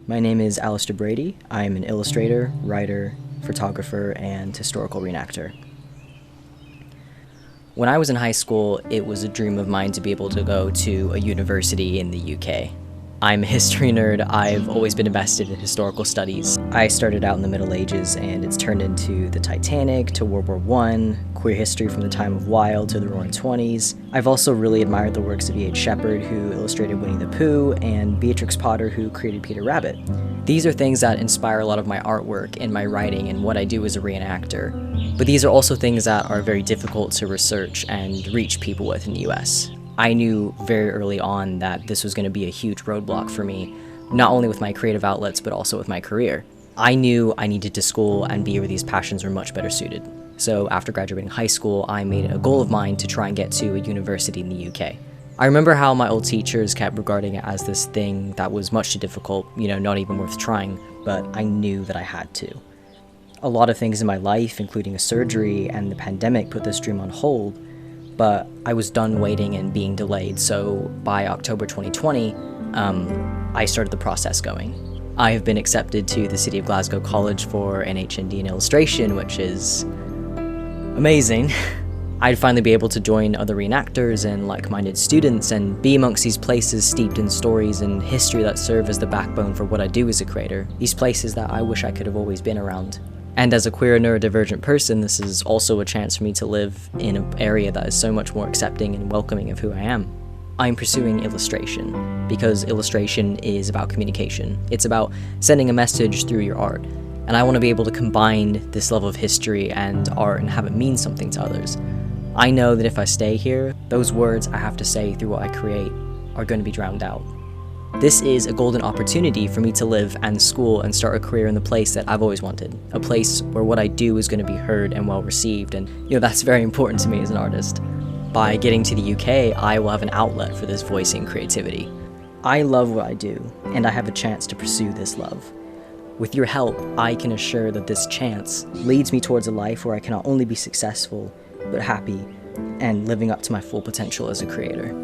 My name is Alistair Brady. I'm an illustrator, writer, photographer, and historical reenactor. When I was in high school, it was a dream of mine to be able to go to a university in the UK. I'm a history nerd. I've always been invested in historical studies. I started out in the Middle Ages, and it's turned into the Titanic, to World War I, queer history from the time of Wilde to the Roaring Twenties. I've also really admired the works of E.H. Shepard, who illustrated Winnie the Pooh, and Beatrix Potter, who created Peter Rabbit. These are things that inspire a lot of my artwork and my writing and what I do as a reenactor. But these are also things that are very difficult to research and reach people with in the US. I knew very early on that this was going to be a huge roadblock for me, not only with my creative outlets, but also with my career. I knew I needed to school and be where these passions were much better suited. So after graduating high school, I made it a goal of mine to try and get to a university in the UK. I remember how my old teachers kept regarding it as this thing that was much too difficult, not even worth trying, but I knew that I had to. A lot of things in my life, including a surgery and the pandemic, put this dream on hold, but I was done waiting and being delayed, so by October 2020, I started the process going. I have been accepted to the City of Glasgow College for an HND in illustration, which is amazing. I'd finally be able to join other reenactors and like-minded students and be amongst these places steeped in stories and history that serve as the backbone for what I do as a creator, these places that I wish I could have always been around. And as a queer neurodivergent person, this is also a chance for me to live in an area that is so much more accepting and welcoming of who I am. I'm pursuing illustration because illustration is about communication. It's about sending a message through your art. And I want to be able to combine this love of history and art and have it mean something to others. I know that if I stay here, those words I have to say through what I create are going to be drowned out. This is a golden opportunity for me to live and school and start a career in the place that I've always wanted. A place where what I do is going to be heard and well received, and that's very important to me as an artist. By getting to the UK, I will have an outlet for this voice and creativity. I love what I do, and I have a chance to pursue this love. With your help, I can assure that this chance leads me towards a life where I can not only be successful, but happy, and living up to my full potential as a creator.